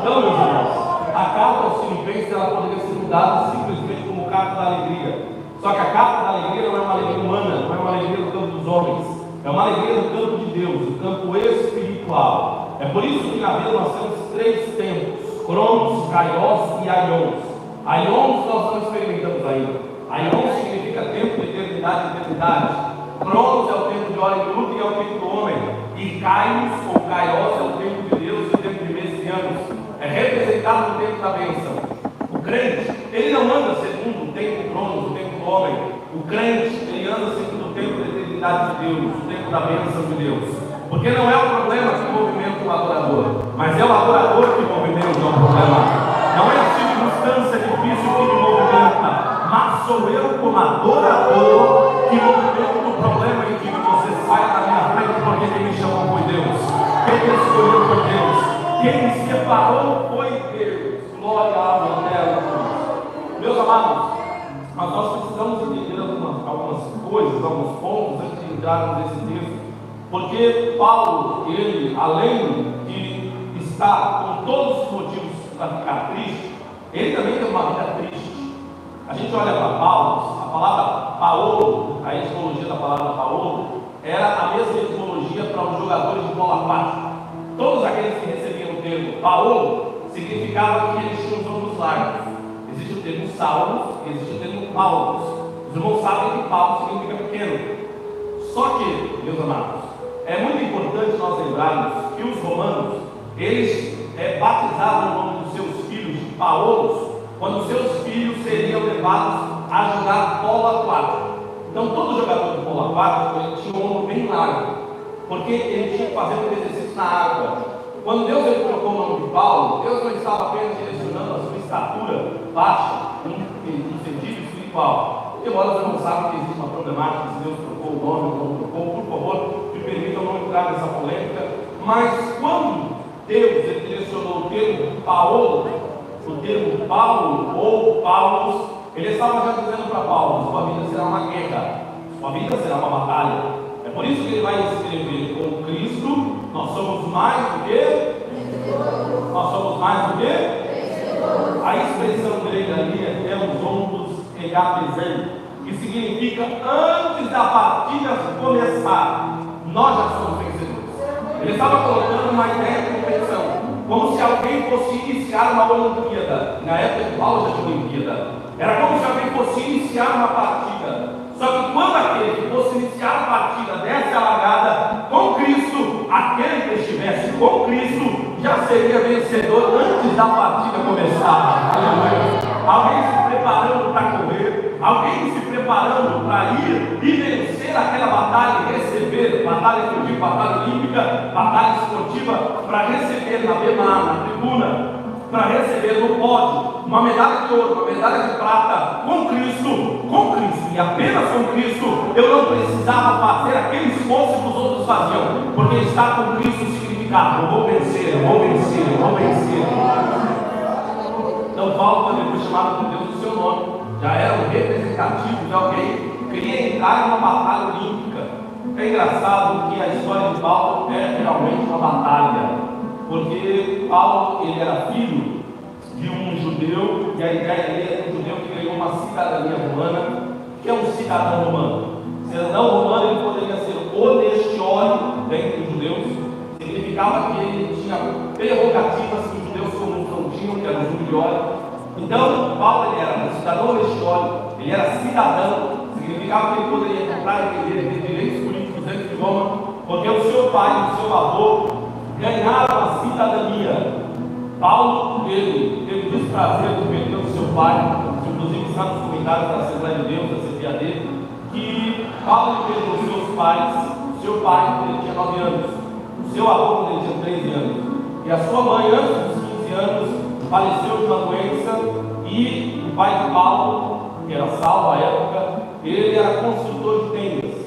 Então, meus irmãos, a carta aos Filipenses ela poderia ser mudada simplesmente como carta da alegria. Só que a carta da alegria não é uma alegria humana, não é uma alegria do campo dos homens, é uma alegria do campo de Deus, do campo espiritual. É por isso que na vida nós temos três tempos: Cronos, Kairos e Aions. Aions nós não experimentamos ainda. Aions significa tempo de eternidade e eternidade. Cronos é o tempo de hora e minuto e é o tempo do homem. E Kairos ou Kairos é o tempo de Deus e o tempo de meses e anos. É representado no tempo da bênção. O crente, ele não anda segundo o tempo Cronos, o tempo do homem. O crente, ele anda segundo o tempo da eternidade de Deus, o tempo da bênção de Deus. Porque não é o problema que movimenta o adorador, mas é o adorador que movimenta o problema. Não é a circunstância difícil que me movimenta, mas sou eu como adorador que movimento o problema e digo: você sai da minha frente, porque quem me chamou foi Deus, quem me escolheu foi Deus, quem me separou foi Deus. Glória a Deus. Meus amados, mas nós precisamos entender algumas coisas, alguns pontos antes de entrarmos nesse texto, porque Paulo, ele, além de estar com todos os motivos para ficar triste, ele também tem uma vida triste. A gente olha para Paulo, a palavra Paulo, a etimologia da palavra Paulo, era a mesma etimologia para os jogadores de bola aquática. Todos aqueles que recebiam o termo Paulo significava que eles tinham os ombros largos. Existe o termo Saulo, existe o termo Paulo. Os irmãos sabem que Paulo significa pequeno. Só que, meus amados, é muito importante nós lembrarmos que os romanos, eles batizavam o nome dos seus filhos de Paulos, quando os seus filhos seriam levados a jogar bola aquática. Então, todo jogador de bola aquática, ele tinha um ombro bem largo, porque ele tinha que fazer um exercício na água. Quando Deus ele colocou o nome de Paulo, Deus não estava apenas direcionando a sua estatura baixa, no sentido espiritual. Embora você não saiba que existe uma problemática, se Deus trocou o nome ou não trocou, por favor, me permitam não entrar nessa polêmica. Mas quando Deus ele direcionou o termo Paulo, o termo Paulo ou Paulos, ele estava já dizendo para Paulo: sua vida será uma guerra, sua vida será uma batalha. É por isso que ele vai escrever: com Cristo nós somos mais do que? Nós somos mais do que? A expressão grega ali é os ombros egapesen, que significa antes da partida começar, nós já somos vencedores. Ele estava colocando uma ideia de competição, como se alguém fosse iniciar uma Olimpíada. Na época de Paulo já tinha Olimpíada. Era como se alguém fosse iniciar uma partida. Só que quando aquele que fosse iniciar a partida desse a largada com Cristo, aquele que estivesse com Cristo já seria vencedor antes da partida começar. Aleluia. Alguém se preparando para correr, alguém se preparando para ir e vencer aquela batalha e receber, batalha esportiva, batalha olímpica, batalha esportiva, para receber na bema, na tribuna, para receber no pódio uma medalha de ouro, uma medalha de prata com Cristo, e apenas com Cristo. Eu não precisava fazer aquele esforço que os outros faziam, porque estar com Cristo significava: eu vou vencer, eu vou vencer, eu vou vencer. Então Paulo, quando ele foi chamado por Deus do seu nome, já era um representativo de alguém que queria entrar numa batalha olímpica. É engraçado que a história de Paulo é realmente uma batalha, porque Paulo ele era filho de um judeu, e a ideia dele era um judeu que ganhou uma cidadania romana. O que é um cidadão romano? Cidadão romano ele poderia ser honestiori dentro dos judeus, significava que ele tinha prerrogativas que os judeus comuns não tinham, que eram os juliori. Então, Paulo ele era um cidadão honestiori, ele era cidadão, significava que ele poderia comprar e vender, ter direitos políticos dentro de Roma, porque o seu pai e o seu avô ganharam a cidadania. Paulo, ele teve o desprazer de perder o seu pai, inclusive está nos comentários da Assembleia de Deus, da CPAD, que Paulo perdeu os seus pais, o seu pai quando ele tinha 9 anos, o seu avô quando ele tinha 13 anos, e a sua mãe, antes dos 15 anos, faleceu de uma doença, e o pai de Paulo, que era Saulo à época, ele era construtor de tendas.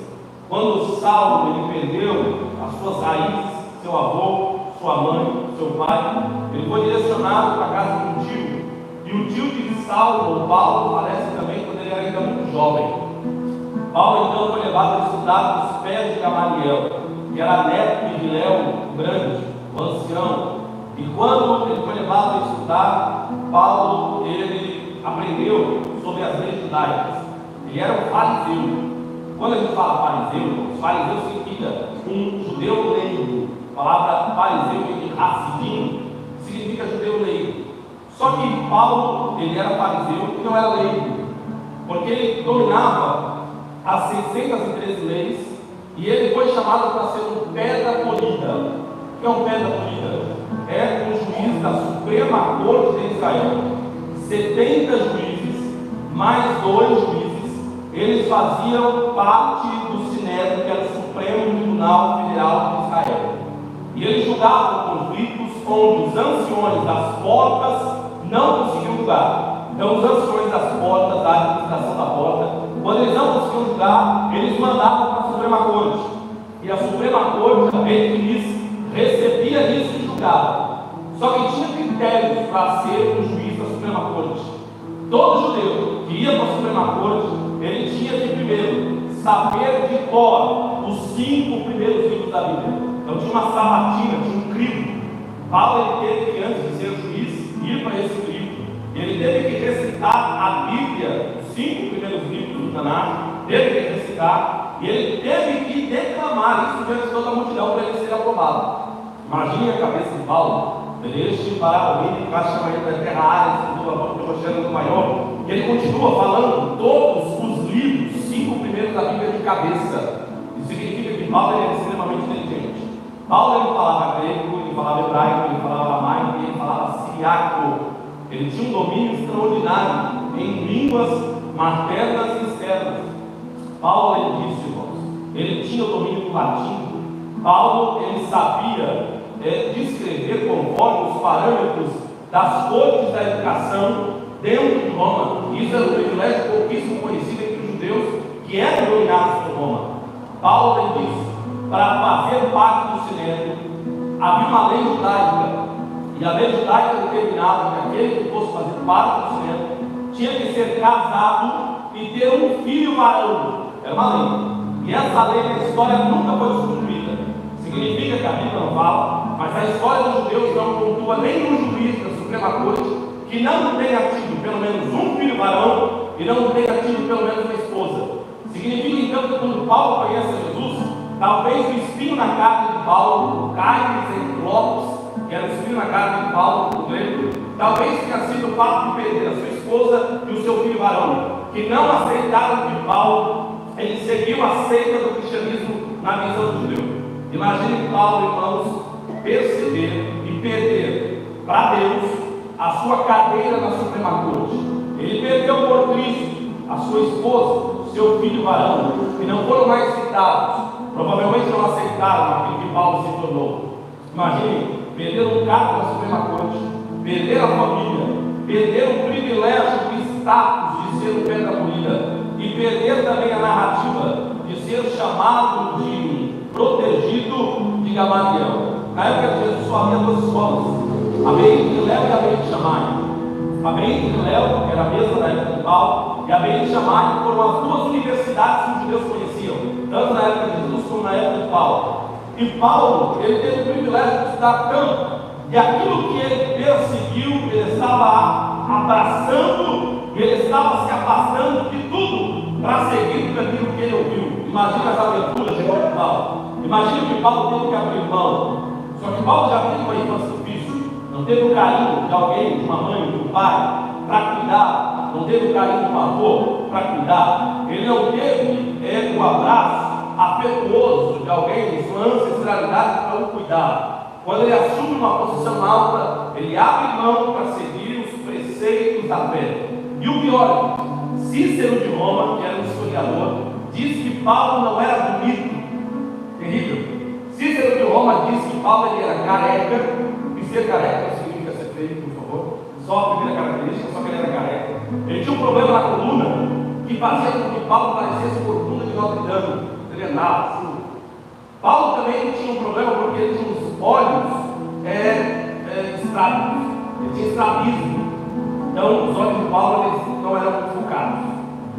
Quando Saulo ele perdeu as suas raízes, seu avô, sua mãe, seu pai, ele foi direcionado para a casa de um tio, e o tio de Saulo, Paulo, falece também quando ele era ainda muito jovem. Paulo então foi levado a estudar nos pés de Gamaliel, que era neto de Léo Grande, o ancião, E quando ele foi levado a estudar, Paulo, ele aprendeu sobre as leis judaicas. Ele era um fariseu. Quando a gente fala fariseu significa um judeu leigo. A palavra fariseu de Hassidim significa judeu leigo. Só que Paulo, ele era fariseu e não era leigo, porque ele dominava as 613 leis e ele foi chamado para ser um pedra polida. O que é um pedra polida? É um juiz da Suprema Corte de Israel. 70 juízes, mais 2 juízes, eles faziam parte do Sinédrio, que era o Supremo Tribunal Federal de Israel. E eles julgavam conflitos onde os anciões das portas não conseguiam julgar. Então, os anciões das portas, da administração da porta, quando eles não conseguiam julgar, eles mandavam para a Suprema Corte. E a Suprema Corte, eles recebia isso e julgava. Só que tinha critérios para ser um juiz da Suprema Corte. Todo judeu que ia para a Suprema Corte, ele tinha que primeiro saber de cor os 5 primeiros livros da Bíblia. Então tinha uma sabatina, tinha um crivo. Paulo ele teve que, antes de ser juiz, ir para esse crivo. Ele teve que recitar a Bíblia, os 5 primeiros livros do Tanakh, teve que recitar, e ele teve que declamar isso diante de toda a multidão para ele ser aprovado. Imagine a cabeça de Paulo. Ele parava ali, e quase chama ele da terra área, do Rocheiro do Maior, e ele continua falando todos os livros, 5 primeiros da Bíblia de cabeça. Isso significa que Paulo era extremamente inteligente. Paulo ele falava grego, ele falava hebraico, ele falava aramaico, ele falava siriaco. Ele tinha um domínio extraordinário em línguas maternas e externas. Paulo ele disse, irmãos, ele tinha o domínio do latim. Paulo ele sabia descrever conforme os parâmetros das cortes da educação dentro de Roma. Isso era um privilégio pouquíssimo conhecido entre os judeus que eram dominados por Roma. Paulo ele disse, para fazer parte do Sinédrio havia uma lei judaica, e a lei judaica determinava que aquele que fosse fazer parte do Sinédrio tinha que ser casado e ter um filho varão. Era uma lei, e essa lei na história nunca foi substituída. Significa que a Bíblia não fala, mas a história dos judeus não pontua nenhum juiz da Suprema Corte que não tenha tido pelo menos um filho varão e não tenha tido pelo menos uma esposa. Significa então que quando Paulo conhece Jesus, talvez o espinho na carne de Paulo, o Caines entre Lopes, que era o espinho na carne de Paulo, no grego, talvez tenha sido o fato de perder a sua esposa e o seu filho varão, que não aceitaram que Paulo ele seguiu a seita do cristianismo na visão do judeu. Imagine Paulo, irmãos, perceber e perder para Deus a sua cadeira na Suprema Corte. Ele perdeu por Cristo a sua esposa, seu filho varão, que não foram mais citados, provavelmente não aceitaram aquilo que Paulo se tornou. Imagine perder um cargo na Suprema Corte, perder a família, perder o privilégio, o status de ser um pedra polida e perder também a narrativa de ser chamado de protegido de Gamaliel. Na época de Jesus só havia 2 escolas, a Beit Hillel e a Beit Shammai. A Beit Hillel, que era a mesma da época de Paulo, e a Beit Shammai foram as 2 universidades que os judeus conheciam, tanto na época de Jesus como na época de Paulo. E Paulo, ele teve o privilégio de estudar tanto, e aquilo que ele perseguiu, ele estava abraçando, e ele estava se afastando de tudo para seguir o caminho que ele ouviu. Imagina as aventuras de Paulo. Imagina que Paulo teve que abrir mão. Só que Paulo já teve uma infância difícil. Não teve o carinho de alguém, de uma mãe, de um pai, para cuidar. Não teve o carinho de um avô para cuidar. Ele não teve o abraço afetuoso de alguém, de sua ancestralidade para o cuidar. Quando ele assume uma posição alta, ele abre mão para seguir os preceitos da fé. E o pior, Cícero de Roma, que era um historiador, diz que Paulo não era bonito. Terrível. Cícero de Roma diz que Paulo ele era careca, e ser careca não significa ser feio, por favor. Só a primeira característica, só que ele era careca. Ele tinha um problema na coluna que fazia com que Paulo parecesse corcunda de Notre Dame. Ele andava assim. Paulo também tinha um problema porque ele tinha os olhos estrábicos. Ele tinha estrabismo. Então, os olhos de Paulo eles não eram muito focados.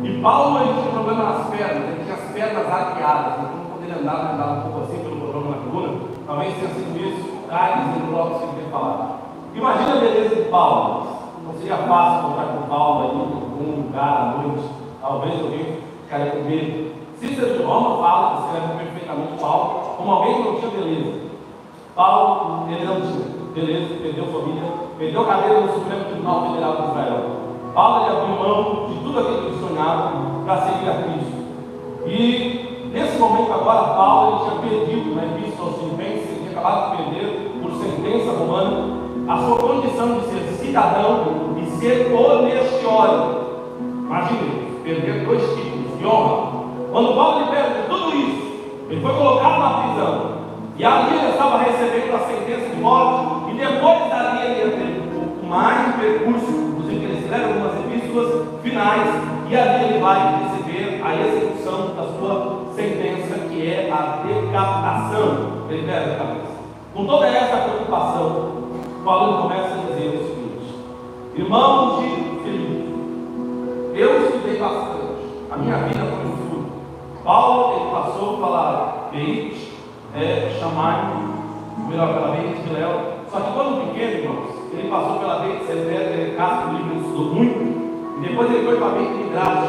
E Paulo ele tinha um problema nas pernas, ele tinha as pernas arqueadas. Então, quando ele andava um pouco assim pelo problema na coluna. Talvez tenha sido isso detalhes e blocos que ele tem falado. Imagina a beleza de Paulo. Não seria fácil contar com Paulo aí em algum lugar à noite. Talvez alguém ficaria com medo. Cícero de Roma fala, descreve perfeitamente Paulo como alguém que não tinha beleza. Paulo, ele não tinha beleza, perdeu família, perdeu cadeira no Supremo Tribunal Federal de Israel. Paulo, ele abriu mão de tudo aquilo que ele sonhava para seguir a Cristo. E nesse momento agora, Paulo, ele tinha perdido, na Epístola aos Filipenses, ele tinha acabado de perder, por sentença romana, a sua condição de ser cidadão e ser honestiori. Imagine, perder 2 títulos de honra. Quando Paulo perde tudo isso, ele foi colocado na prisão. E ali ele estava recebendo a sentença de morte. E depois dali ele ia ter um pouco mais de percurso. Inclusive ele escreve algumas epístolas finais. E ali ele vai receber a execução da sua sentença, que é a decapitação. Ele perde a cabeça. Com toda essa preocupação, Paulo começa a dizer o seguinte: irmãos de Filipe, eu estudei bastante, a minha vida foi um estudo. Paulo, ele passou pela Beit, Shammai, melhor pela Beit de Léo. Só que quando pequeno, irmãos, ele passou pela Beit Sefer, casa do livro, ele estudou muito. E depois ele foi para a Beit Midrash.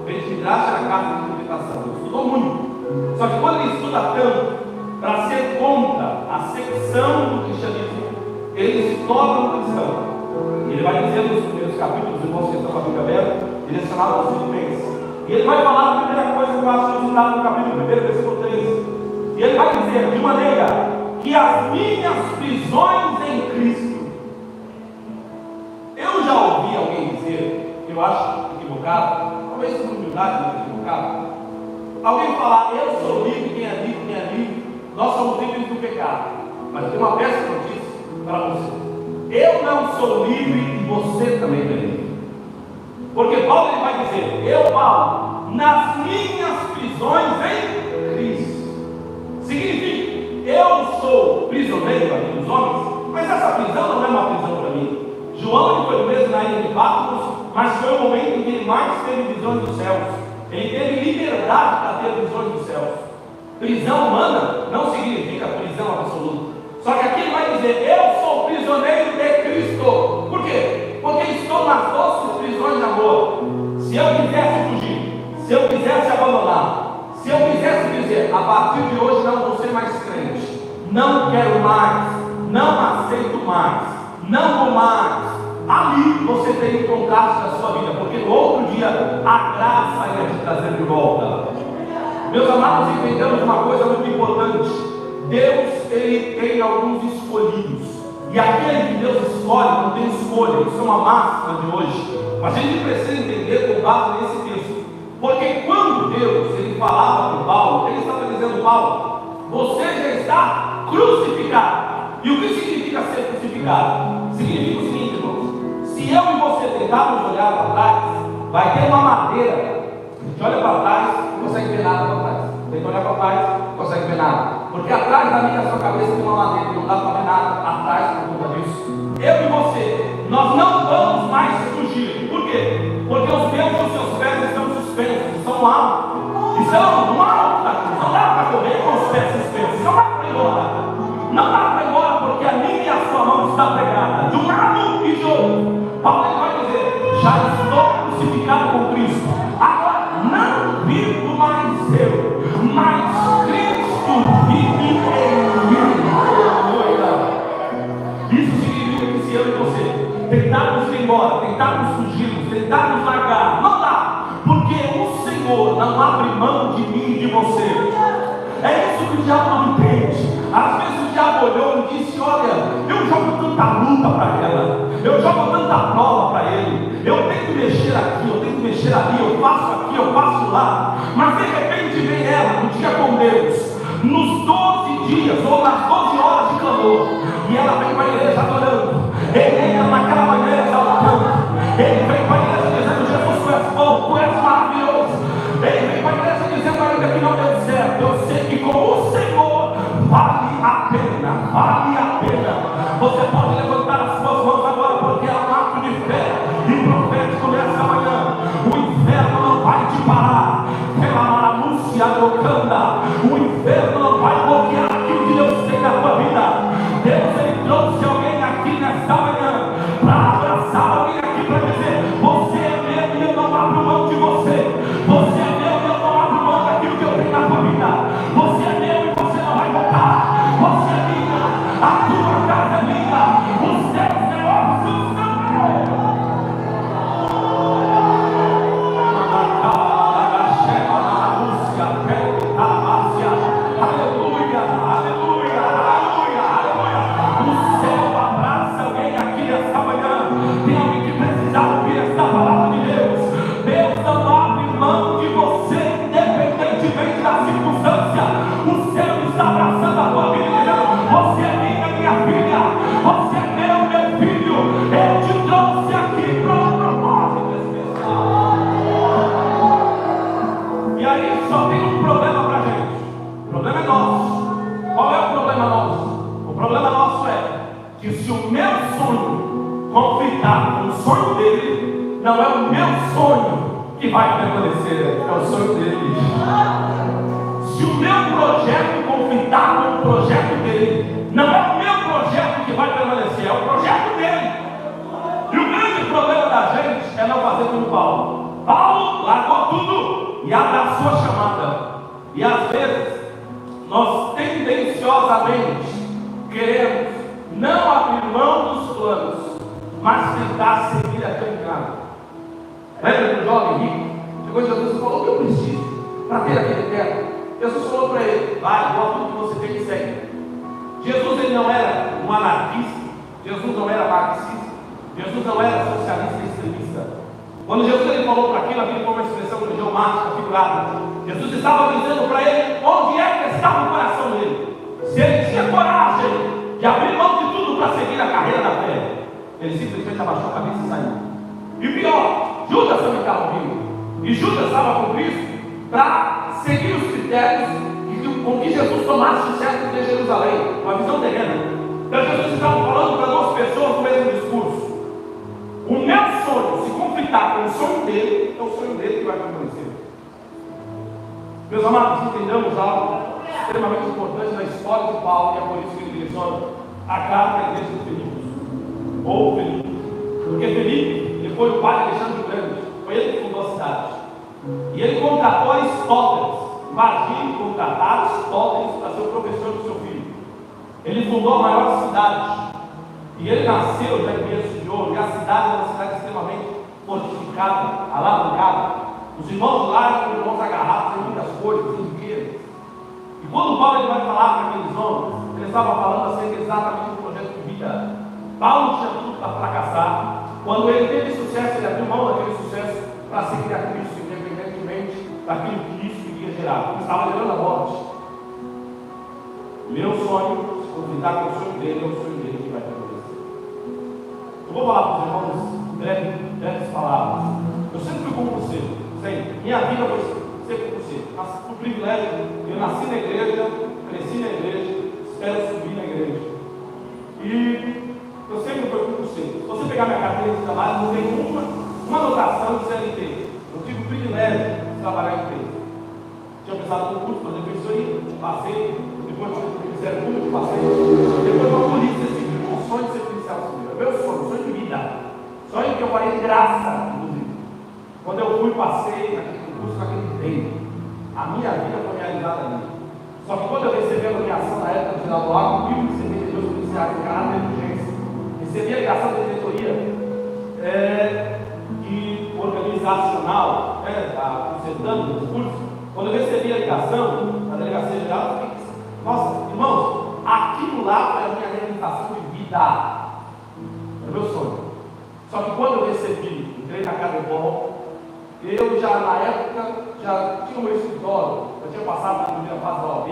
Beit Midrash era a casa de interpretação, ele estudou muito. Só que quando ele estuda tanto, para ser contra a secção do cristianismo, ele se torna um cristão. Ele vai dizer nos primeiros capítulos, os irmãos que estão com a Bíblia aberta, ele é chamado aos Filipenses. E ele vai falar a primeira coisa que eu acho que está no capítulo 1, versículo 13. E ele vai dizer, de maneira que as minhas prisões em Cristo. Eu já ouvi alguém dizer, eu acho equivocado, talvez por humildade, mas equivocado, alguém falar, eu sou livre, quem é livre, quem é livre, nós somos livres do pecado. Mas tem uma péssima notícia para você: eu não sou livre e você também é livre. Porque Paulo ele vai dizer, eu, Paulo, nas minhas prisões em Cristo. Significa, eu sou prisioneiro aqui dos homens, mas essa prisão não é uma prisão para mim. João ele foi preso na ilha de Patmos, mas foi o momento em que ele mais teve visões dos céus. Ele teve liberdade para ter visões dos céus. Prisão humana não significa prisão absoluta. Só que aqui ele vai dizer, eu sou prisioneiro de Cristo. Por quê? Porque estou nas doces prisões de amor. Se eu quisesse fugir, se eu quisesse abandonar, se eu quisesse dizer, a partir de hoje não vou ser mais crente, não quero mais, não aceito mais, não vou mais, ali você teria um contraste da sua vida, porque no outro dia a graça ia te trazer de volta. Meus amados, entendemos uma coisa muito importante: Deus, ele tem alguns escolhidos, e aquele que Deus escolhe não tem escolha. Isso é uma máxima de hoje, mas a gente precisa entender com base nesse texto, porque quando Deus ele falava com Paulo, ele estava dizendo, Paulo, você já está crucificado. E o que significa ser crucificado? Significa o seguinte, irmãos: se eu e você tentarmos olhar para trás, vai ter uma madeira. A gente olha para trás, não consegue ver nada para trás. Tem que olhar para trás, não consegue ver nada. Porque atrás da minha sua cabeça tem uma madeira, não dá para ver nada atrás por conta disso. Eu e você, nós não vamos mais fugir. Por quê? Porque os meus e os seus pés estão suspensos, estão altos. Estão no alto da cruz. Não dá para correr com os pés suspensos. Não dá para ir embora. Não dá para ir embora porque a minha e a sua mão está pegada de um lado e de outro. Paulo ele vai dizer, já estou crucificado com Cristo. Agora não vivo mais eu, mas Cristo vive em mim. Aleluia. Isso significa que se eu e você tentarmos ir embora, tentarmos fugir, tentarmos largar, não dá, porque o Senhor não abre mão de mim e de você. É isso que o diabo não entende. Às vezes o diabo olhou e disse, olha, eu jogo tanta luta para ela, eu jogo tanta prova para ele, eu tenho que mexer aqui, eu tenho que mexer ali, eu faço aqui, eu faço lá, mas de repente vem ela no dia com Deus, nos 12 dias ou nas 12 horas de clamor, e ela vem para a igreja adorando, ele entra naquela manhã exaltando, ele vem para a igreja dizendo, Jesus, tu és bom, tu és maravilhoso, ele vem para a igreja dizendo ainda que não deu certo, eu sei que com o Senhor vale a pena, vale a pena. Você pode levantar as suas mãos agora, porque é um ato de fé e profético nessa manhã. O inferno não vai te parar, pela anúncia do canda, o inferno não vai bloquear aquilo que Deus tem na tua vida. Deus conflitar com o sonho dele, não é o meu sonho que vai permanecer, é o sonho dele. Se o meu projeto conflitar com o projeto dele, não é o meu projeto que vai permanecer, é o projeto dele. E o grande problema da gente é não fazer como Paulo. Paulo largou tudo e abraçou a chamada. E às vezes, nós tendenciosamente queremos não abrir mão dos planos, mas tentar seguir a caminhada. Lembra do jovem rico? Chegou Jesus e falou: o que eu preciso para ter a vida eterna? Jesus falou para ele: vai, doa tudo que você tem e segue. Jesus, ele não era um anarquista, Jesus não era marxista, Jesus não era socialista extremista. Quando Jesus ele falou para aquilo, aquilo foi uma expressão idiomática, figurada. Jesus estava dizendo para ele onde é que estava o coração dele. Se ele tinha coragem de abrir mão de tudo para seguir a carreira da fé, ele simplesmente abaixou a cabeça e saiu. E pior, Judas também estava vindo. E Judas estava com Cristo para seguir os critérios com que Jesus tomasse o certo de Jerusalém, uma visão terrena. Então Jesus estava falando para duas pessoas no mesmo discurso. O meu sonho, se conflitar com o sonho dele, é o sonho dele que vai permanecer. Meus amados, entendamos algo extremamente importante na história de Paulo, e é por isso que ele direciona a carta à igreja de Filipos, ou Felipe. Porque Felipe, ele foi o pai de Alexandre o Grande, foi ele que fundou a cidade. E ele contratou Aristóteles. Imagine contratar Aristóteles para ser o professor do seu filho. Ele fundou a maior cidade. E ele nasceu já em berço de ouro. E a cidade era uma cidade extremamente fortificada, alavancada. Os irmãos lá eram irmãos agarrados em muitas coisas, em riquezas. E quando Paulo ele vai falar para aqueles homens, ele estava falando acerca exatamente do projeto de vida. Paulo tinha tudo para fracassar. Quando ele teve sucesso, ele abriu mão daquele sucesso para seguir a Cristo, independentemente daquilo que isso iria gerar. Ele estava gerando a morte. Meu sonho, se convidar com o sonho dele, é o sonho dele que vai acontecer. Eu vou falar para os irmãos breves palavras. Eu sempre fui compulsivo. Sempre. Minha vida foi sempre compulsiva. Por privilégio, eu nasci na igreja, cresci na igreja, espero subir na igreja. E eu sempre fui compulsivo. Se você pegar minha carteira de trabalho, não tem uma anotação de CLT. Eu tive o privilégio de trabalhar em empresa. Tinha pensado no curso para defensoria, passei, depois do Ministério Público, passei, depois para a polícia civil, o sonho de ser policial civil. É meu sonho de vida. Sonho que eu farei de graça, inclusive. Quando eu fui, passei naquele curso, naquele tempo. A minha vida foi realizada ali. Só que quando eu recebi a nomeação na época de Geraldo Lago, eu recebi de 2 policiais em caráter de urgência. Recebi a ligação da diretoria organizacional, consertando os cursos. Quando eu recebi a ligação da delegacia geral, eu fiquei, nossa, irmãos, aquilo lá foi a minha realização de vida. Era o meu sonho. Só que quando eu recebi, entrei na Cadebol, eu já na época já tinha o meu escritório, eu tinha passado na primeira fase da OAB,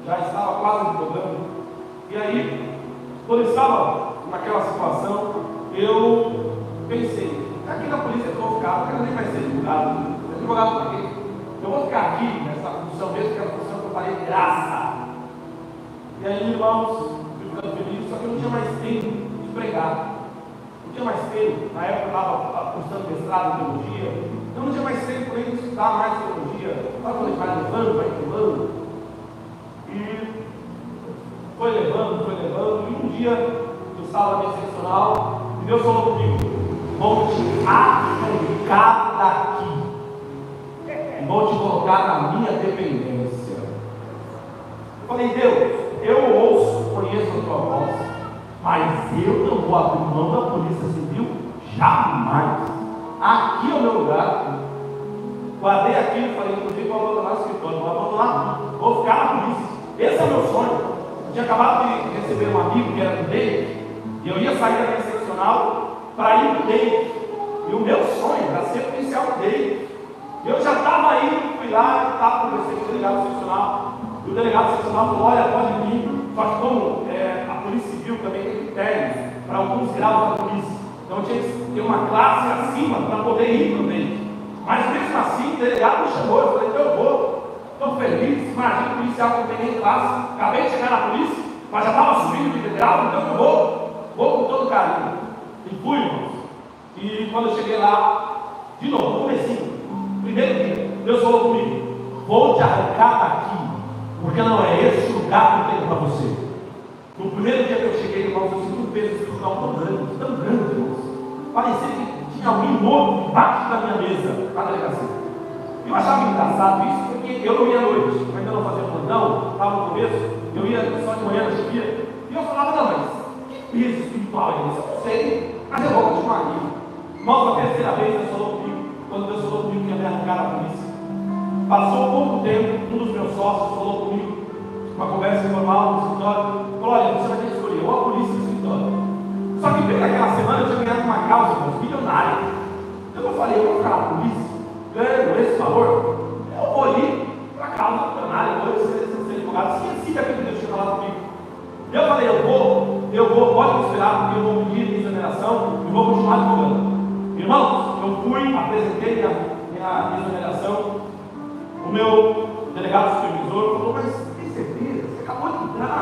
já estava quase advogando. E aí, quando eu estava naquela situação, eu pensei, aqui na polícia eu vou ficar, não quero nem mais ser advogado. Advogado para quê? Eu vou ficar aqui nessa função mesmo, que é a função que eu farei de graça. E aí, irmãos, fui ficando feliz, só que eu não tinha mais tempo de pregar. Não tinha mais tempo. Na época eu estava cursando mestrado em teologia. Eu não tinha mais tempo nem de estudar mais teologia. Sabe quando a gente vai levando, vai empurrando? E foi levando. E um dia eu estava na minha seccional e Deus falou comigo: vou te arrancar daqui. Vou te colocar na minha dependência. Eu falei: Deus, eu ouço, conheço a tua voz, mas eu não vou abrir mão da polícia civil jamais. Aqui é o meu lugar. Guardei aquilo, falei, inclusive vou abandonar o escritório, vou abandonar, vou ficar na polícia. Esse é o meu sonho. Eu tinha acabado de receber um amigo que era do DEIC, e eu ia sair da minha seccional para ir para o DEIC. E o meu sonho era ser policial do DEIC. Eu já estava indo, fui lá, conversei com o delegado seccional. E o delegado seccional falou: olha, pode vir. Só que como a Polícia Civil também tem critérios para alguns graus da polícia, então tinha que ter uma classe acima para poder ir para o DEIC. Mas mesmo assim, o delegado me chamou. Eu falei: então eu vou, estou feliz. Imagina o policial que não tem nem classe. Acabei de chegar na polícia, mas já estava subindo de grau, então eu vou com todo carinho. E fui, irmãos. E quando eu cheguei lá, de novo, comecinho, primeiro dia, Deus falou comigo: vou te arrancar daqui, porque não é esse lugar que eu tenho para você. No primeiro dia que eu cheguei, irmãos, eu senti um peso espiritual tão grande, irmãos. Parecia que tinha alguém morto debaixo da minha mesa na delegacia. Eu achava engraçado isso, porque eu não ia à noite, eu ainda não fazia plantão, estava no começo, eu ia só de manhã, no dia, e eu falava: não, mas que peso espiritual é esse? Eu não sei, mas eu vou continuar aqui. Irmãos, a terceira vez Deus falou comigo, quando Deus falou comigo que ia me arrancar da polícia. Passou pouco tempo, um dos meus sócios falou comigo, uma conversa informal no escritório, falou: olha, você vai ter que escolher ou a polícia ou o escritório. Só que bem naquela semana eu tinha ganhado uma causa milionária. Então eu falei: eu vou ficar na polícia, ganhando esse valor, eu vou ir para a causa milionária, eu vou ser advogado. Esqueci daquilo que Deus tinha falado comigo. Eu falei: eu vou, pode me esperar, porque eu vou pedir exoneração e vou continuar advogando. Irmãos, eu fui, apresentei minha exoneração. O meu delegado supervisor falou: mas tem certeza? Você acabou de entrar,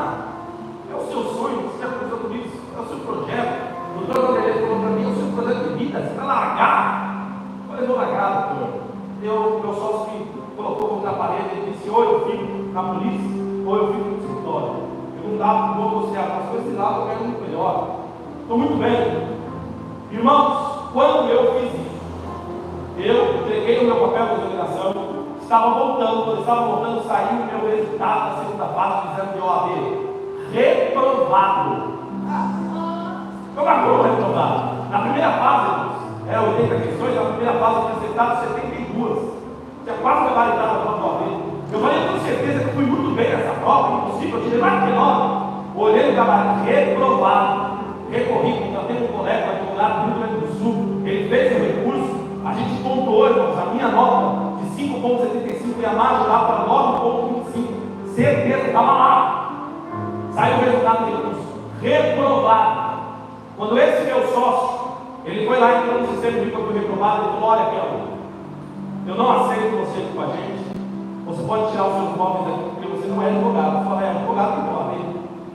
é o seu sonho, você já começou com isso, é o seu projeto. O doutor Vanderlei falou para mim: é o seu projeto de vida, você vai largar. Eu falei: vou largar, doutor. Meu sócio me colocou contra a parede, ele disse: ou eu fico na polícia, ou eu fico no escritório. Eu não dá, vou negociar, mas com esse lado eu quero muito melhor. Estou muito bem. Irmãos, quando eu fiz isso, eu entreguei o meu papel de exoneração. Quando estava voltando, saiu o meu resultado da segunda fase do exame de OAB. Reprovado. Como agora reprovado? Na primeira fase, era 80 questões, na primeira fase eu tinha acertado 72. Tinha quase gabaritado a prova do OAB. Eu falei: eu tenho certeza que fui muito bem nessa prova, impossível, eu tirei mais de 9. Olhei o gabarito, reprovado. Recorri, contratei um colega, advogado do Rio Grande do Sul, ele fez o recurso, a gente pontuou, irmãos, a minha nota de 5,75 ia majorar para 9,25, certeza, estava lá. Saiu o resultado do recurso, reprovado. Quando esse meu sócio, ele foi lá, entrou no sistema de que eu fui reprovado, ele falou: olha, Kelvin, eu não aceito você aqui com a gente, você pode tirar os seus móveis aqui, porque você não é advogado. Eu falei: é advogado,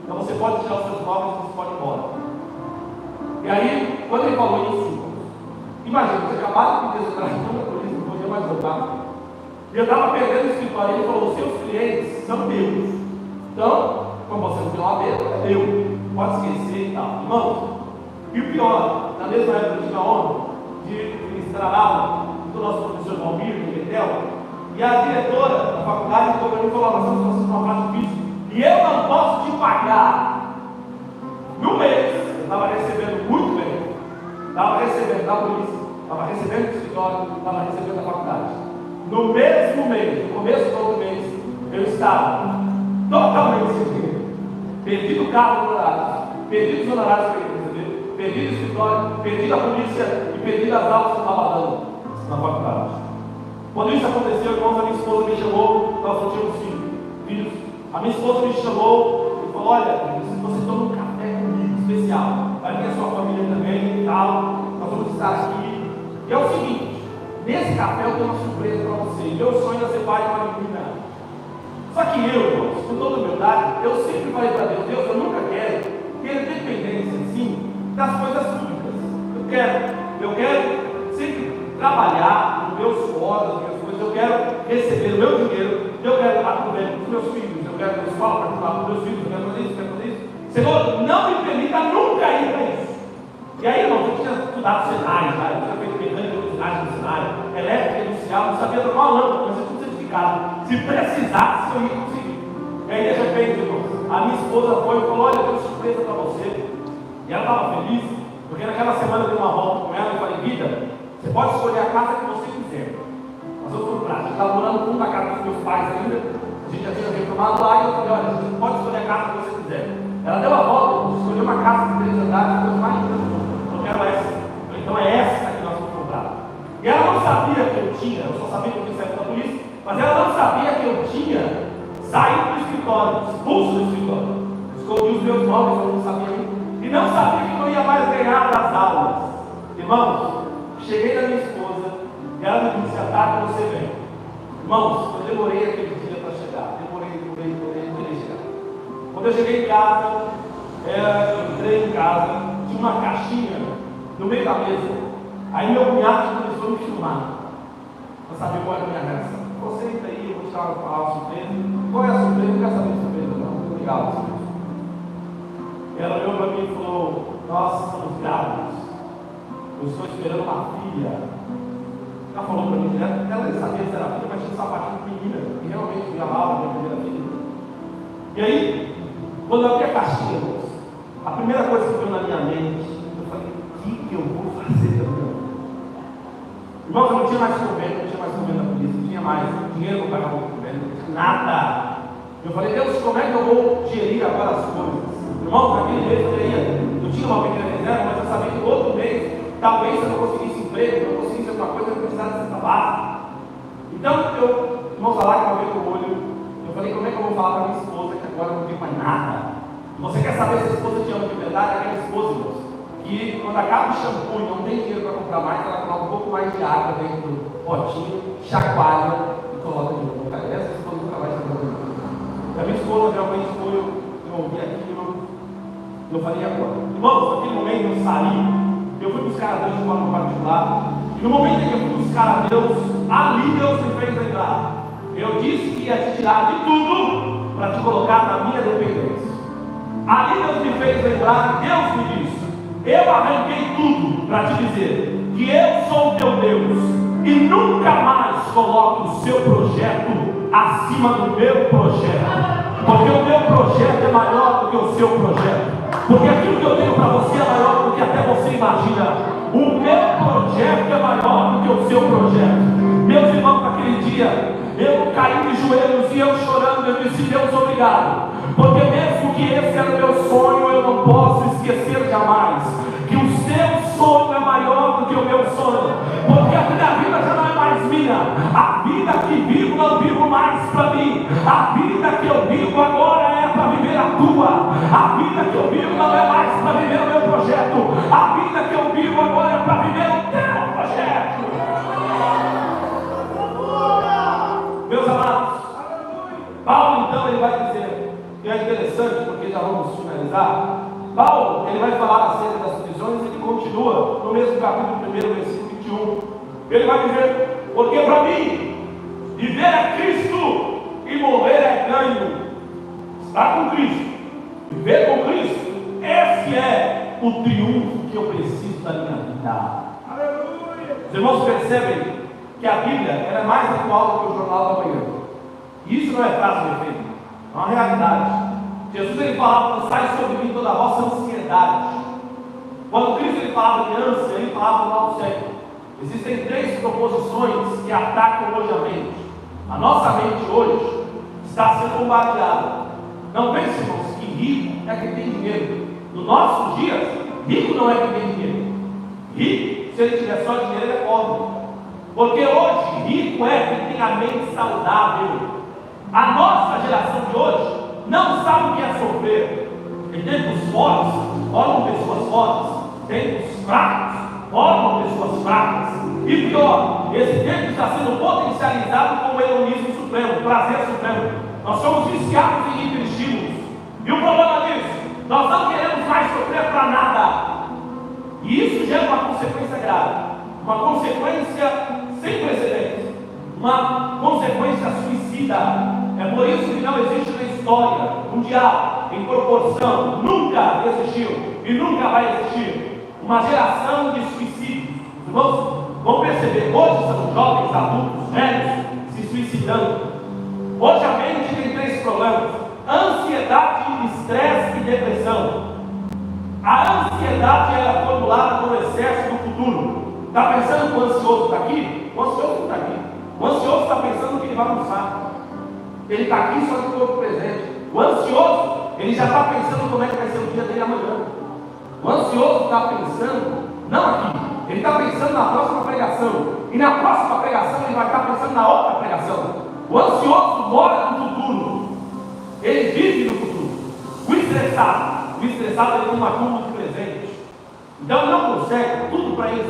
então você pode tirar os seus móveis e você pode ir embora. E aí, quando ele falou isso, imagina, você acabou de pedir exoneração da polícia, não podia mais voltar. E eu estava perdendo o escritório, ele falou: os seus clientes são meus. Então, como você não tem uma mesa, é meu. Pode esquecer e tal. Irmão, e o pior, na mesma época eu tive a honra de ministrar a aula do nosso professor Valmir, do Betel, e a diretora da faculdade ficou para mim e falou: nós estamos passando uma fase difícil, e eu não posso te pagar. No mês, eu estava recebendo muito bem, estava recebendo da polícia, estava recebendo do escritório, estava recebendo da faculdade. No mesmo mês, no começo do outro mês, eu estava totalmente sem dinheiro. Perdi o carro do horário, perdi os honorários que eu ia receber, perdi o escritório, perdi a polícia e perdi as aulas que eu estava dando na faculdade. Quando isso aconteceu, irmãos, a minha esposa me chamou, nós não tínhamos filhos. A minha esposa me chamou e falou: olha, você toma um café comigo, especial. Vai vir a sua família também e tal. Nós vamos estar aqui. E é o seguinte: nesse café eu tenho uma surpresa para você. Meu sonho é ser pai de uma menina. Só que eu, irmãos, com toda humildade, eu sempre falei para Deus: Deus, eu nunca quero ter dependência assim das coisas públicas. Eu quero sempre trabalhar no meu suor, nas minhas coisas. Eu quero receber o meu dinheiro. Eu quero estar comendo com os meus filhos. Eu quero ir para a escola para ajudar com os meus filhos. Eu quero fazer isso, eu quero fazer isso. Senhor, não me permita nunca ir para isso. E aí, irmão, eu tinha estudado cenário, tá? Eu tinha feito mecânica de utilidade no cenário, elétrica industrial, não sabia trocar uma lâmpada, mas eu tinha certificado. Se precisasse, eu ia conseguir. E aí, de repente, irmão, a minha esposa foi e falou: olha, eu tenho uma surpresa para você. E ela estava feliz, porque naquela semana eu dei uma volta com ela e falei: vida, você pode escolher a casa que você quiser. Mas eu fui para a gente estava morando fundo da casa dos meus pais ainda, a gente já tinha reformado lá, e eu falei: olha, você pode escolher a casa que você quiser. Ela deu a volta, escolheu uma casa de 3 andares, a coisa mais linda do mundo. Eu quero essa. Então é essa que nós vamos comprar. E ela não sabia que eu tinha, eu só sabia que eu tinha saído da polícia, mas ela não sabia que eu tinha saído do escritório, expulso do escritório. Escondi os meus móveis, eu não sabia ainda. E não sabia que eu não ia mais ganhar das aulas. Irmãos, cheguei da minha esposa e ela me disse: à tarde você vem. Irmãos, eu demorei aquele dia para chegar. Demorei chegar. Quando eu cheguei em casa, eu entrei em casa, tinha uma caixinha no meio da mesa, Aí meu cunhado começou a me filmar, para saber qual era a minha reação. Você entra aí, eu vou te falar a surpresa. Qual é a surpresa? Não quero saber de surpresa, não. Obrigado. Ela olhou para mim e falou: nós estamos grávidos. Eu estou esperando uma filha. Ela falou para mim direto, ela nem sabia se era filha, mas tinha um sapatinho de menina. E realmente ia lá, a minha primeira filha. E aí, quando eu abri a caixinha, a primeira coisa que veio na minha mente, eu falei: o que eu vou fazer da minha vida? Irmãos, eu não tinha mais convênio, não tinha mais convênio da polícia, não tinha mais dinheiro para pagar o convênio, não tinha nada. Eu falei: Deus, como é que eu vou gerir agora as coisas? Irmãos, naquele mês eu tinha uma pequena reserva, mas eu sabia que outro mês, talvez se eu não conseguisse emprego, não conseguisse alguma coisa, eu precisasse dessa base. Então, irmãos, lá que eu veio com o olho, eu falei: como é que eu vou falar para minha esposa que agora eu não tenho mais nada? Você quer saber se a esposa te ama de verdade? Aquela esposa, irmãos, que quando acaba o shampoo e não tem dinheiro para comprar mais, ela coloca um pouco mais de água dentro do potinho, chacoalha e coloca de novo. Essa esposa nunca vai saber. A minha esposa realmente foi, eu ouvi aquilo, eu falei: agora. Irmãos, naquele momento eu saí, eu fui buscar a Deus de forma particular, e no momento em que eu fui buscar a Deus, ali Deus me fez lembrar. Eu disse que ia te tirar de tudo para te colocar na minha dependência. Ali Deus me fez lembrar, Deus me disse: eu arranquei tudo para te dizer que eu sou o teu Deus e nunca mais coloco o seu projeto acima do meu projeto, porque o meu projeto é maior do que o seu projeto, porque aquilo que eu tenho para você é maior do que até você imagina. O meu projeto é maior do que o seu projeto. Meus irmãos, naquele dia eu caí de joelhos e eu chorando, eu disse: Deus, obrigado, porque mesmo que esse era o meu sonho, eu não posso esquecer jamais que o seu sonho é maior do que o meu sonho, porque a minha vida já não é mais minha, a vida que vivo não vivo mais para mim, a vida que eu vivo agora é para viver a tua, a vida que eu vivo não é mais para viver o meu projeto, a vida que eu vivo agora é para viver o teu projeto. Meus amados, Paulo então ele vai dizer, e é interessante porque já vamos finalizar. Paulo ele vai falar acerca das prisões e ele continua no mesmo capítulo 1, versículo 21. Ele vai dizer: porque para mim viver é Cristo e morrer é ganho. Estar com Cristo, viver com Cristo, esse é o triunfo que eu preciso da minha vida. Aleluia! Os irmãos percebem que a Bíblia ela é mais atual do que o Jornal da Manhã. E isso não é frase de efeito, é uma realidade. Jesus ele falava: lançai sobre mim toda a vossa ansiedade. Quando Cristo ele falava de ânsia, ele falava do mal século. Existem três proposições que atacam hoje a mente. A nossa mente hoje está sendo bombardeada. Não pense, irmãos, que rico é quem tem dinheiro. Nos nossos dias, rico não é quem tem dinheiro. Rico, se ele tiver só dinheiro, ele é pobre. Porque hoje, rico é quem tem a mente saudável. A nossa geração de hoje não sabe o que é sofrer. Em tempos fortes, formam pessoas fortes. Tempos fracos, formam pessoas fracas. E pior, esse tempo está sendo potencializado com o hedonismo supremo, o prazer supremo. Nós somos viciados em hiperestímulos. E o problema disso, nós não queremos mais sofrer para nada. E isso gera uma consequência grave, uma consequência sem precedentes, uma consequência suicida. É por isso que não existe na história mundial, em proporção, nunca existiu e nunca vai existir uma geração de suicídios. Irmãos, vão perceber, hoje são jovens, adultos, velhos se suicidando. Hoje a mente tem três problemas: ansiedade, estresse e depressão. A ansiedade é formulada pelo excesso do futuro. Está pensando que o ansioso está aqui? O ansioso não está aqui. O ansioso está pensando no que ele vai almoçar. Ele está aqui só de corpo presente. O ansioso, ele já está pensando como é que vai ser o dia dele amanhã. O ansioso está pensando, não aqui, ele está pensando na próxima pregação. E na próxima pregação ele vai estar pensando na outra pregação. O ansioso mora no futuro. Ele vive no futuro. O estressado ele tem uma curva de presente. Então ele não consegue, tudo para ele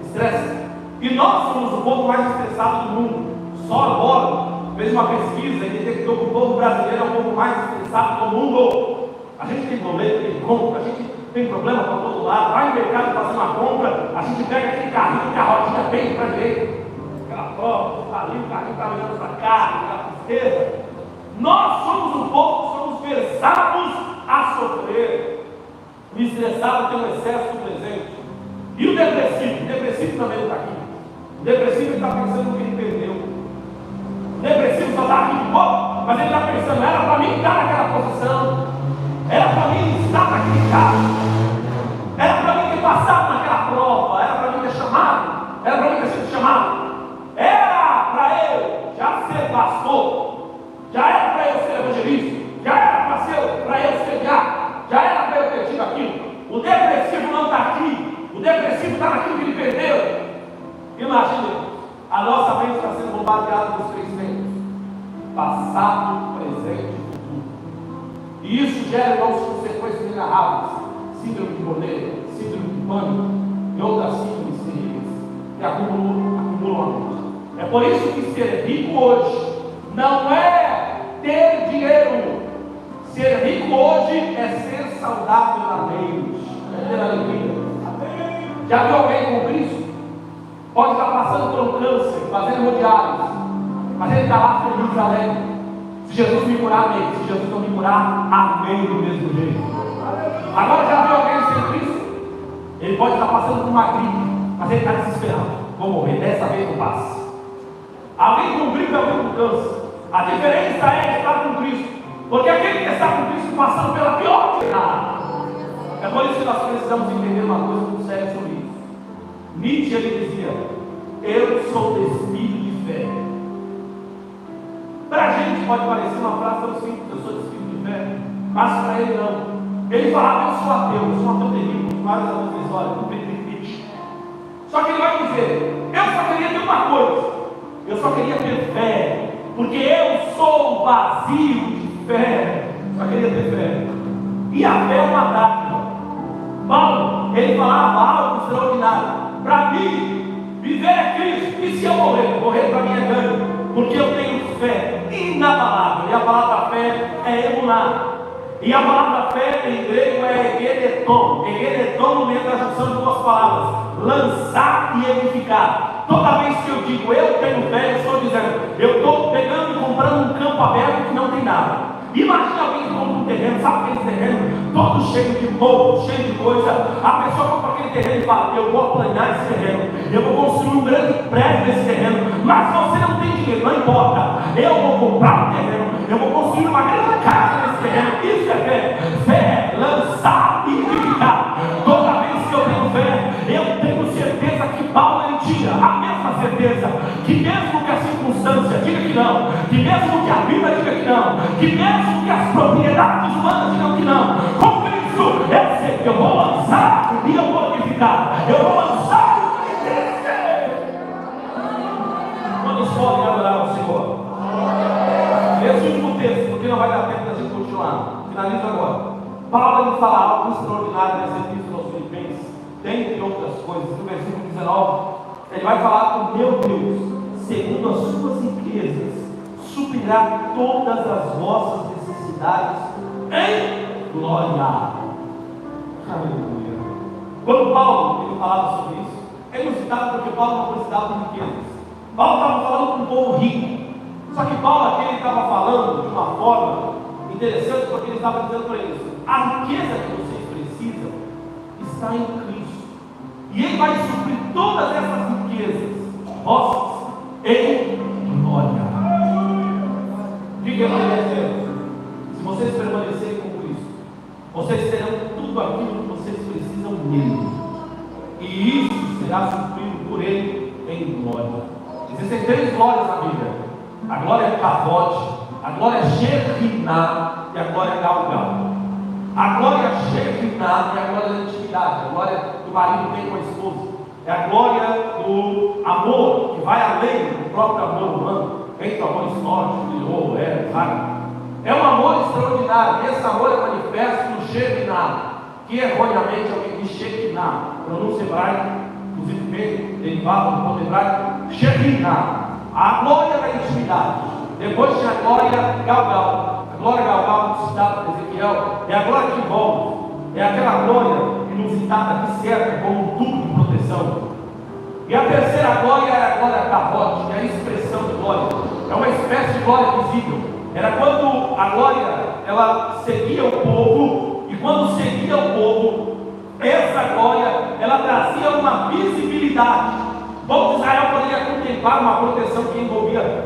estresse. E nós somos o povo mais estressado do mundo. Só agora fez uma pesquisa e detectou que o povo brasileiro é o povo mais estressado do mundo. A gente tem boleto, tem conta, a gente tem problema para todo lado, vai no mercado fazer uma compra, a gente pega aquele carrinho, carrotinha bem para a direita, aquela prova, ali o carrinho está olhando para cá, aquela tristeza. Nós somos um povo que somos versados a sofrer. O estressado tem um excesso do presente. E o depressivo também não está aqui. O depressivo está pensando no que ele perdeu. O depressivo só está aqui de boa, mas ele está pensando, era para mim estar naquela posição, era para mim estar naquele carro, era para mim ter passado naquela prova, era para mim ter chamado, era para mim ter sido chamado, era para eu já ser pastor, já era para eu ser evangelista, já era para eu ser diácono, já era para eu ter tido aquilo. O depressivo não está aqui, o depressivo está naquilo que ele perdeu. Imagine, a nossa mente está sendo bombardeada dos três tempos: passado, presente e futuro. E isso gera, irmãos, consequências inenarráveis: síndrome de bordeiro, síndrome de pânico e outras síndromes terríveis que acumulam a mente. É por isso que ser rico hoje não é ter dinheiro. Ser rico hoje é ser saudável na mente, é ter alegria. Já viu alguém com Cristo? Pode estar passando por um câncer, fazendo hemodiálise, mas ele está lá feliz, alegre. Se Jesus me curar, amém. Se Jesus não me curar, amém do mesmo jeito. Agora já viu alguém sem Cristo? Ele pode estar passando por uma gripe, mas ele está desesperado. Vou morrer, dessa vez não passa. Alguém com gripe, alguém com câncer. A diferença é estar com Cristo. Porque aquele que está com Cristo passando pela pior jornada. É por isso que nós precisamos entender uma coisa muito séria sobre isso. Nietzsche, ele dizia: eu sou despido de fé. Para a gente pode parecer uma frase tão simples: eu sou despido de fé. Mas para ele não. Ele falava: eu sou ateu terrível. Vários alunos olham, não tem limite. Só que ele vai dizer: eu só queria ter uma coisa, eu só queria ter fé, porque eu sou vazio de fé. Só queria ter fé. E a fé é uma dádiva. Paulo, ele falava algo extraordinário: para mim, viver é Cristo, e se eu morrer? Morrer para mim é ganho, porque eu tenho fé inabalável. E a palavra fé é emuná. E a palavra fé em grego é egeneton. Egeneton no meio da junção de duas palavras: lançar e edificar. Toda vez que eu digo eu tenho fé, eu estou dizendo, eu estou pegando e comprando um campo aberto que não tem nada. Imagina alguém que compra um terreno, sabe aquele terreno todo cheio de morro, cheio de coisa. A pessoa compra aquele terreno e fala: eu vou aplanar esse terreno, eu vou construir um grande prédio nesse terreno. Mas você não tem dinheiro, não importa, eu vou comprar um terreno, eu vou construir uma grande casa nesse terreno. Isso é fé. Fé é lançar e edificar. Toda vez que eu tenho fé, eu tenho certeza que Paulo ele tinha a mesma certeza, que mesmo que a circunstância diga que não, que mesmo que a vida diga que não, que mesmo que as propriedades humanas digam que não, com Cristo eu sei que eu vou lançar e eu vou edificar. Eu vou lançar e crescer. Quantos podem adorar o Senhor? Esse último texto, porque não vai dar tempo da gente continuar. Finalizo agora. Paulo ele fala algo extraordinário nesse epístola aos Filipenses, dentre outras coisas. No versículo 19, ele vai falar que meu Deus, segundo as suas riquezas, suprirá todas as vossas necessidades em glória. Aleluia. Quando Paulo ele falava sobre isso, é inusitado, porque Paulo não precisava de riquezas. Paulo estava falando com um povo rico. Só que Paulo aqui ele estava falando de uma forma interessante, porque ele estava dizendo para eles: a riqueza que vocês precisam está em Cristo, e Ele vai suprir todas essas riquezas vossas em glória. O que eu queria dizer? Se vocês permanecerem com Cristo, vocês terão tudo aquilo que vocês precisam nele, e isso será suprido por Ele em glória. Existem três glórias na Bíblia: a glória é Kavod, a glória é Shekhinah e a glória é Galgal. A glória é Shekhinah é a glória da intimidade, a glória que o marido tem com a esposa, é a glória do amor que vai além do próprio amor humano, entre o amor histórico, sabe? É um amor extraordinário, e esse amor é manifesto no Shekhinah, que erroneamente alguém diz Shekinah, pronúncia hebraica, inclusive bem derivado do ponto hebraico, Shekhinah, a glória da intimidade. Depois tinha a glória Galgal. A glória Galgal, citada por Ezequiel, é a glória que envolve, é aquela glória inusitada, que serve como um tubo de proteção. E a terceira glória era a glória capote, que é a expressão de glória. É uma espécie de glória visível. Era quando a glória, ela seguia o povo, e quando seguia o povo, essa glória, ela trazia uma visibilidade. O povo de Israel poderia contemplar uma proteção que envolvia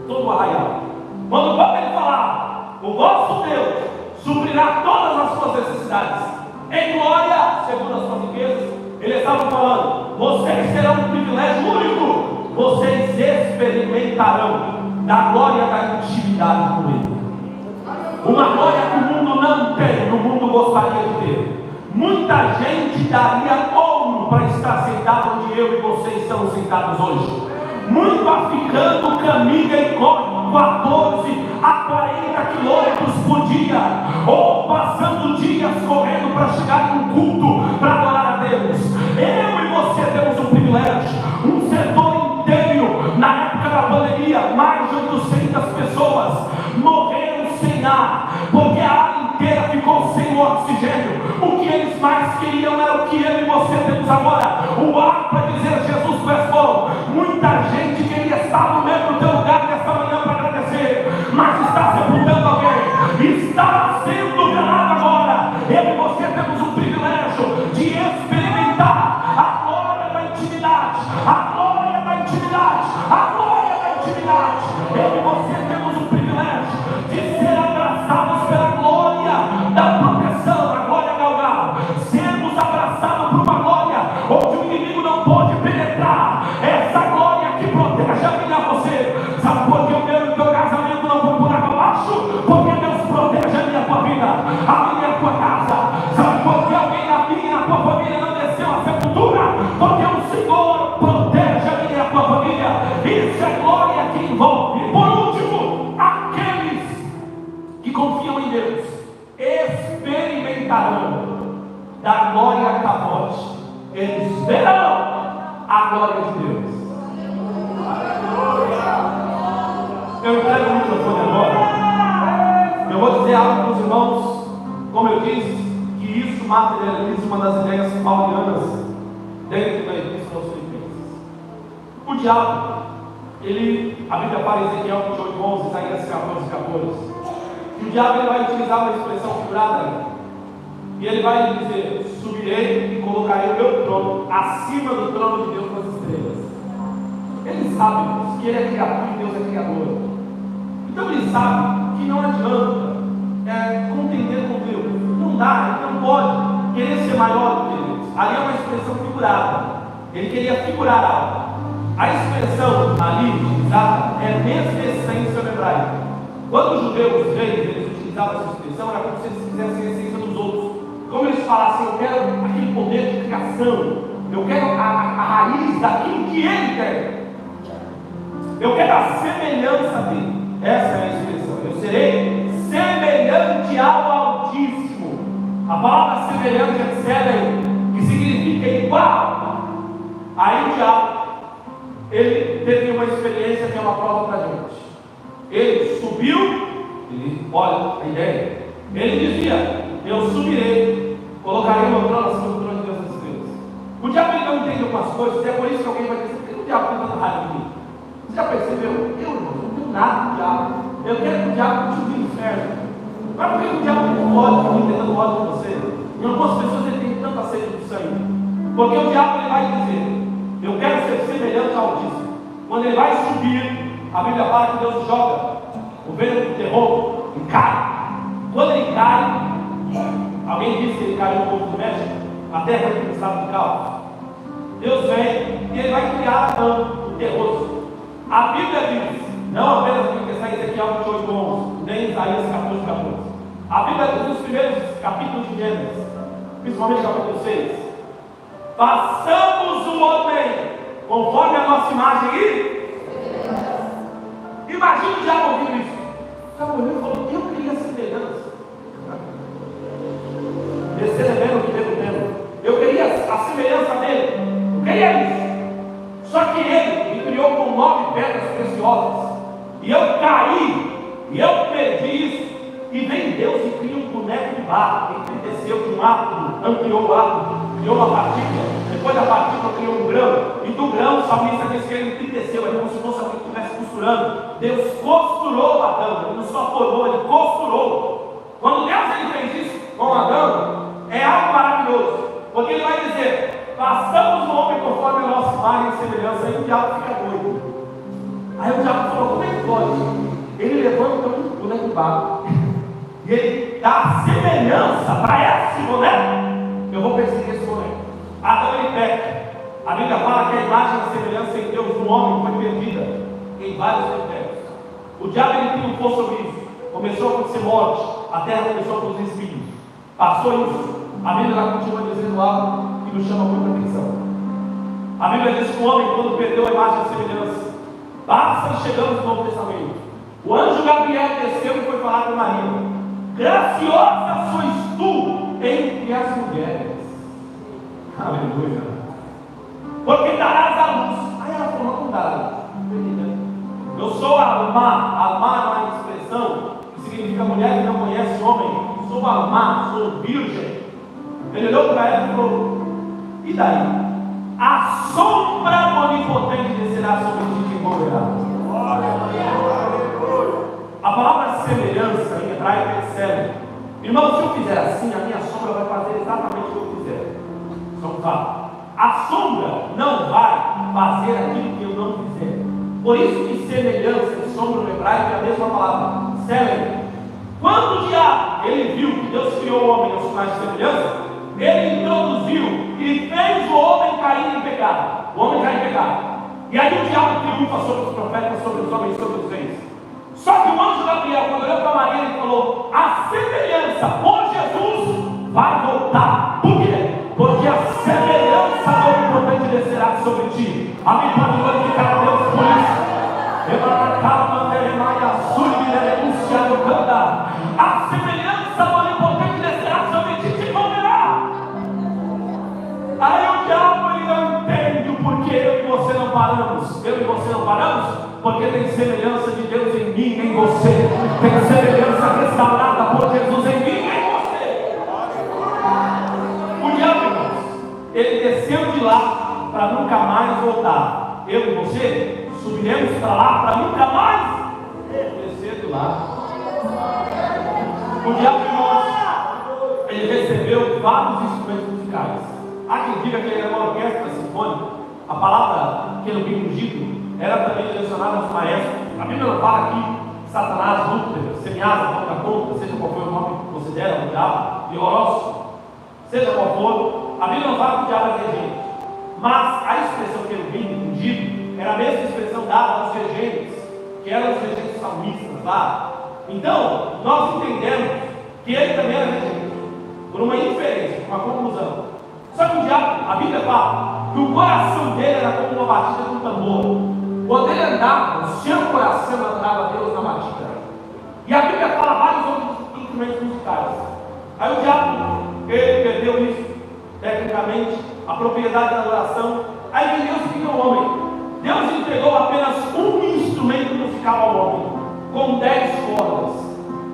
todo o arraial. Quando o povo ele falava, o vosso Deus suprirá todas as suas necessidades em glória, segundo as suas riquezas, eles estavam falando, vocês terão um privilégio único, vocês experimentarão da glória da intimidade com Ele. Uma glória que o mundo não tem, o mundo gostaria de ter. Muita gente daria ouro para estar sentado onde eu e vocês estamos sentados hoje. Muito africano caminha e corre 14 a 40 quilômetros por dia, ou passando dias correndo para chegar em um culto para adorar a Deus. Eu e você temos um privilégio, um setor inteiro. Na época da pandemia, mais de 800 pessoas morreram sem ar, porque a área inteira ficou sem o oxigênio. O que eles mais queriam era o que eu e você temos agora, o ar para dizer Jesus prestou. Muita gente queria estar no mesmo teu lugar nesta manhã para agradecer, mas está sepultando alguém, está sendo ganhado agora. Eu e você temos o privilégio de experimentar a glória da intimidade, a glória da intimidade, a glória da intimidade. Eu e você temos o privilégio de ser abraçados pela glória da proteção, a glória galgal, sermos abraçados por uma glória onde o inimigo não pode penetrar. Essa glória que protege a mim e a você. Sabe por que o meu e o teu casamento não foi por água abaixo? Porque Deus protege a minha e a tua vida, a minha e a tua casa. Sabe por que alguém na minha e na tua família não desceu à sepultura? Porque o Senhor protege a minha e a tua família. Isso é glória que envolve. Por último, aqueles que confiam em Deus experimentarão da glória capote. Eles verão a glória de Deus. Eu entrego o microfone agora. Eu vou dizer algo para os irmãos, como eu disse, que isso materializa uma das ideias paulianas dentro da Epístola aos Filipenses. O diabo, a Bíblia fala em Ezequiel 28:11, Isaías 14:14. E o diabo ele vai utilizar uma expressão figurada, e ele vai dizer: subirei e colocarei o meu trono acima do trono de Deus nas estrelas. Ele sabe que ele é criatura e Deus é criador. Então ele sabe que não adianta contender com Deus. Não dá, ele não pode querer ser maior do que Deus. Ali é uma expressão figurada. Ele queria figurar algo. A expressão ali utilizada é a mesma essência no hebraico. Quando os judeus, os reis, eles utilizavam essa expressão, era como se eles quisessem a essência dos outros. Como eles falassem, eu quero aquele poder de criação, eu quero a raiz daquilo que ele quer, eu quero a semelhança dele. Essa é a expressão. Eu serei semelhante ao Altíssimo. A palavra semelhante é tzedek, que significa igual. Aí o diabo, ele teve uma experiência que é uma prova para a gente. Ele subiu, olha a ideia, ele dizia: eu subirei, colocarei meu trono acima do trono de Deus nas estrelas. O diabo ele não entende algumas coisas, e é por isso que alguém vai dizer: por que o diabo tem tanta raiva de mim? Você já percebeu? Eu não tenho nada do diabo. Eu quero que o diabo continue no inferno. Mas por que o diabo tem ódio, está tentando ódio de você? E algumas pessoas ele tem tanta sede do sangue. Porque o diabo ele vai dizer: eu quero ser semelhante ao Altíssimo. Quando ele vai subir, a Bíblia fala que Deus joga o vento do terror e cai. Quando ele cai, alguém disse que ele caiu no povo do México, a terra é um estado de caos. Deus vem e ele vai criar o terror. A Bíblia diz, não apenas porque está em Ezequiel 28:11, nem em Isaías 14:14. A Bíblia diz nos primeiros capítulos de Gênesis, principalmente capítulo 6, façamos o homem conforme a nossa imagem e imagina o diabo ouvindo isso. O diabo olhou e falou: eu queria semelhança. Recebendo o que devo ter. Eu queria a semelhança dele. Eu queria isso. Só que ele me criou com 9 pedras preciosas. E eu caí. E eu perdi isso. E vem Deus e cria um boneco de barro. Ele desceu de um átomo não criou o átomo, criou uma partícula, depois da partícula criou um grão, e do grão o salmista diz que ele entristeceu, é como se fosse alguém que estivesse costurando. Deus costurou Adão, ele não só formou, ele costurou. Quando Deus ele fez isso com Adão, é algo maravilhoso, porque ele vai dizer: façamos o homem conforme a nossa imagem e semelhança. Aí o diabo fica doido. Aí o diabo falou: como é que pode? Ele levanta um boneco de barro e ele dá semelhança para esse boneco. Eu vou perseguir esse boneco. Adão ele peca. A Bíblia fala que a imagem e a semelhança em Deus do homem foi perdida em vários tempos. O diabo ele triunfou sobre isso. Começou a acontecer morte, a terra começou a produzir espinhos. Passou isso. A Bíblia lá continua dizendo algo que nos chama muita atenção. A Bíblia diz que o homem, quando perdeu a imagem e a semelhança, basta e chegamos no Novo Testamento. O anjo Gabriel desceu e foi falar com Maria: graciosa sois tu entre as mulheres. Aleluia. Porque darás a luz. Aí ela falou: não dará. Eu sou Alma. Alma é uma expressão que significa mulher que não conhece homem. Sou Alma, sou virgem. Ele olhou para ela e falou: e daí? A sombra do onipotente descerá sobre ti e te envolverá. A palavra semelhança em hebraico é tsel. Irmão, se eu fizer assim, a minha sombra vai fazer exatamente o que eu fizer. Isso é um fato. A sombra não vai fazer aquilo que eu não fizer. Por isso que semelhança e sombra no hebraico é a mesma palavra, tsel. Quando o diabo ele viu que Deus criou o homem a sua imagem e semelhança, ele introduziu e fez o homem cair em pecado. O homem cai em pecado. E aí o diabo triunfa sobre os profetas, sobre os homens, sobre os reis. Só que o anjo Gabriel, quando olhou para Maria, ele falou: a semelhança por Jesus vai voltar. Por quê? Porque a semelhança do onipotente descerá sobre ti. Amém? Pode glorificar a Deus por isso. A semelhança do onipotente descerá sobre ti e te envolverá. Aí o diabo ele não entende o porquê eu e você não paramos. Eu e você não paramos porque tem semelhança de Deus em mim, em você. Tem semelhança restaurada por Jesus em mim, em você. O diabo, irmãos, ele desceu de lá para nunca mais voltar. Eu e você subiremos para lá para nunca mais descer de lá. O diabo, irmãos, ele recebeu vários instrumentos musicais. Há quem diga que ele era uma orquestra sinfônica. A palavra querubim ungido era também direcionada aos maestros. A Bíblia não fala aqui Satanás, Lúcifer, Semiasa, Contra, seja qual for o nome que considera o diabo, e Horóscopo, seja qual for. A Bíblia não fala que o diabo é regente. Mas a expressão querubim ungido era a mesma expressão dada aos regentes, que eram os regentes salmistas lá. Então, nós entendemos que ele também era regente, por uma inferência, uma conclusão. Só que o diabo, a Bíblia fala que o coração dele era como uma batida de um tambor. Quando ele andava, o seu coração adorava a Deus na batida. E a Bíblia fala vários outros instrumentos musicais. Aí o diabo, ele perdeu isso, tecnicamente, a propriedade da adoração. Aí vem Deus e o homem. Deus entregou apenas um instrumento musical ao homem, com 10 cordas.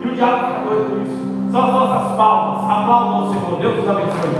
E o diabo fica doido com isso. São as nossas palmas. Aplaudam o Senhor. Deus nos abençoe.